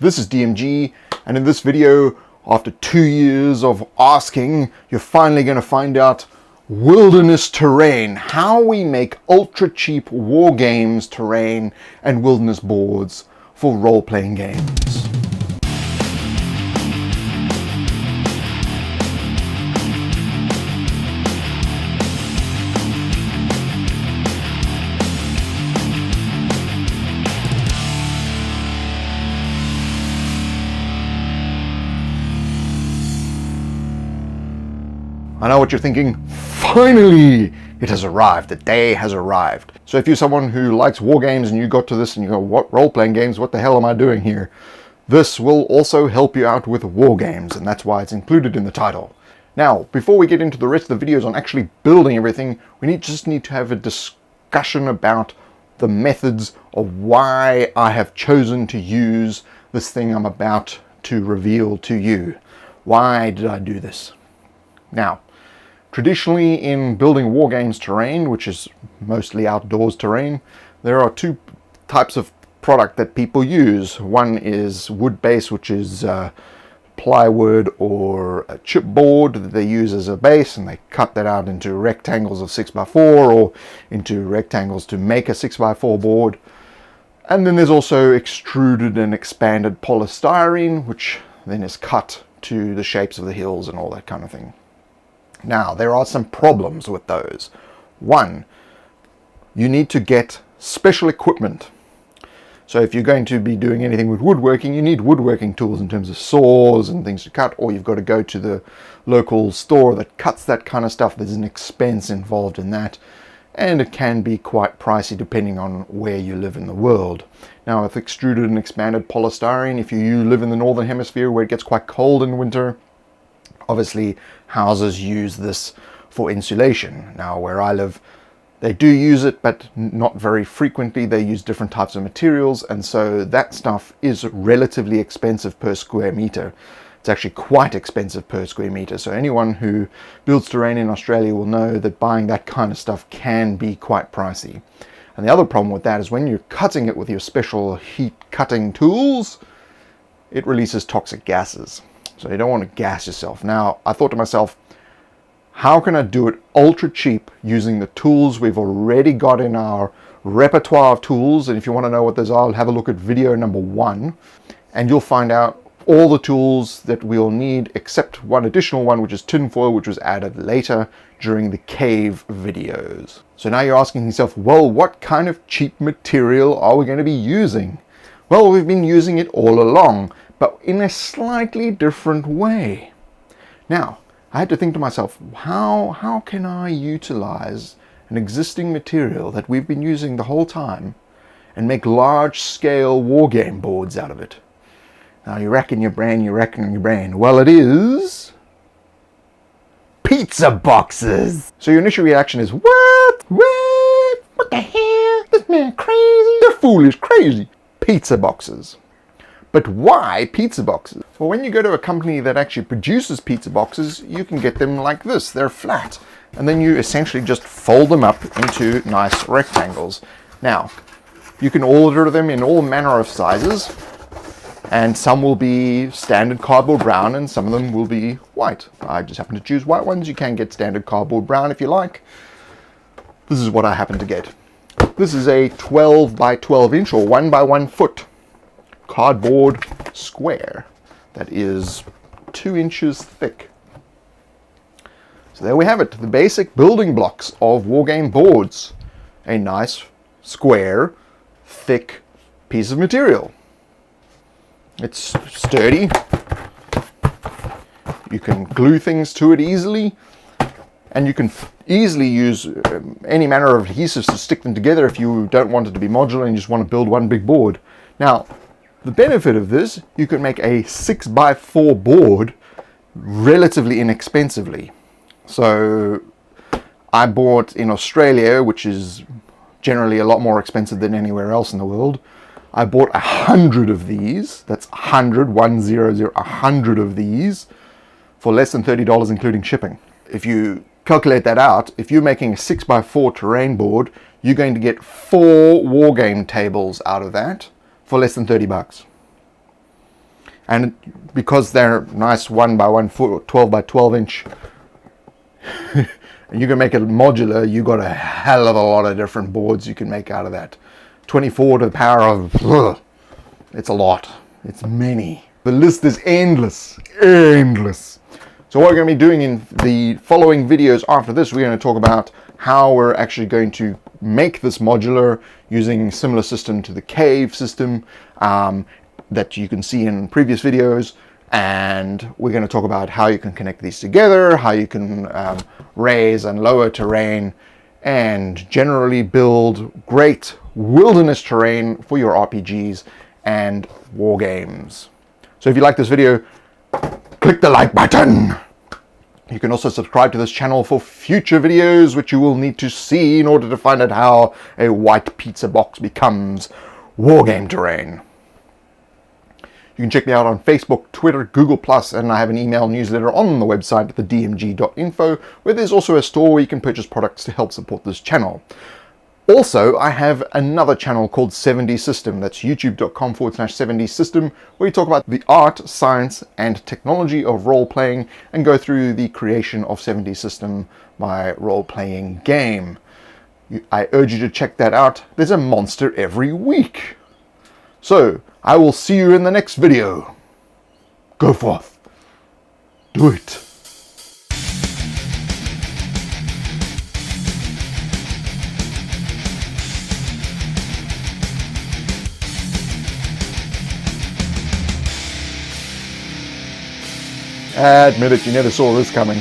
This is DMG, and in this video, after 2 years of asking, you're finally going to find out wilderness terrain, how we make ultra cheap war games terrain and wilderness boards for role-playing games. I know what you're thinking, finally it has arrived, the day has arrived. So if you're someone who likes war games and you got to this and you go, what role-playing games, what the hell am I doing here? This will also help you out with war games, and that's why it's included in the title. Now, before we get into the rest of the videos on actually building everything, we just need to have a discussion about the methods of why I have chosen to use this thing I'm about to reveal to you. Why did I do this? Now, traditionally in building war games terrain, which is mostly outdoors terrain, there are two types of product that people use. One is wood-based, which is plywood or a chipboard that they use as a base, and they cut that out into rectangles of 6x4 or into rectangles to make a 6x4 board. And then there's also extruded and expanded polystyrene, which then is cut to the shapes of the hills and all that kind of thing. Now, there are some problems with those. One, you need to get special equipment. So if you're going to be doing anything with woodworking, you need woodworking tools in terms of saws and things to cut, or you've got to go to the local store that cuts that kind of stuff. There's an expense involved in that, and it can be quite pricey depending on where you live in the world. Now, with extruded and expanded polystyrene, if you live in the northern hemisphere where it gets quite cold in winter, obviously houses use this for insulation. Now, where I live, they do use it, but not very frequently. They use different types of materials, and so that stuff is relatively expensive per square meter. It's actually quite expensive per square meter. So anyone who builds terrain in Australia will know that buying that kind of stuff can be quite pricey. And the other problem with that is when you're cutting it with your special heat cutting tools, it releases toxic gases. So you don't want to gas yourself. Now, I thought to myself, how can I do it ultra cheap using the tools we've already got in our repertoire of tools? And if you want to know what those are, have a look at video number 1, and you'll find out all the tools that we'll need except one additional one, which is tinfoil, which was added later during the cave videos. So now you're asking yourself, well, what kind of cheap material are we going to be using? Well, we've been using it all along, but in a slightly different way. Now, I had to think to myself, how can I utilize an existing material that we've been using the whole time and make large-scale wargame boards out of it? Now, you reckon your brain. Well, it is pizza boxes. So your initial reaction is, what? What the hell? This man crazy? The fool is crazy. Pizza boxes. But why pizza boxes? Well, when you go to a company that actually produces pizza boxes, you can get them like this. They're flat. And then you essentially just fold them up into nice rectangles. Now, you can order them in all manner of sizes. And some will be standard cardboard brown and some of them will be white. I just happen to choose white ones. You can get standard cardboard brown if you like. This is what I happen to get. This is a 12 by 12 inch or 1 by 1 foot cardboard square that is 2 inches thick. So there we have it, the basic building blocks of wargame boards. A nice, square, thick piece of material. It's sturdy. You can glue things to it easily, and you can easily use any manner of adhesives to stick them together if you don't want it to be modular and you just want to build one big board. Now, the benefit of this, you can make a 6x4 board relatively inexpensively. So I bought in Australia, which is generally a lot more expensive than anywhere else in the world, I bought 100 of these. That's 100 of these for less than $30 including shipping. If you calculate that out, if you're making a 6x4 terrain board, you're going to get 4 wargame tables out of that for less than 30 bucks. And because they're nice 1 by 1 foot, 12 by 12 inch, and you can make it modular, you got a hell of a lot of different boards you can make out of that. 24 to the power of, it's a lot. It's many. The list is endless, endless. So what we're going to be doing in the following videos after this, we're going to talk about how we're actually going to make this modular using a similar system to the cave system that you can see in previous videos. And we're going to talk about how you can connect these together, how you can raise and lower terrain, and generally build great wilderness terrain for your RPGs and war games. So if you like this video, click the like button. You can also subscribe to this channel for future videos, which you will need to see in order to find out how a white pizza box becomes wargame terrain. You can check me out on Facebook, Twitter, Google+, and I have an email newsletter on the website at thedmg.info, where there's also a store where you can purchase products to help support this channel. Also, I have another channel called 7D System. That's youtube.com/7D System, where we talk about the art, science, and technology of role-playing and go through the creation of 7D System, my role-playing game. I urge you to check that out. There's a monster every week. So, I will see you in the next video. Go forth. Do it. Admit it, you never saw this coming.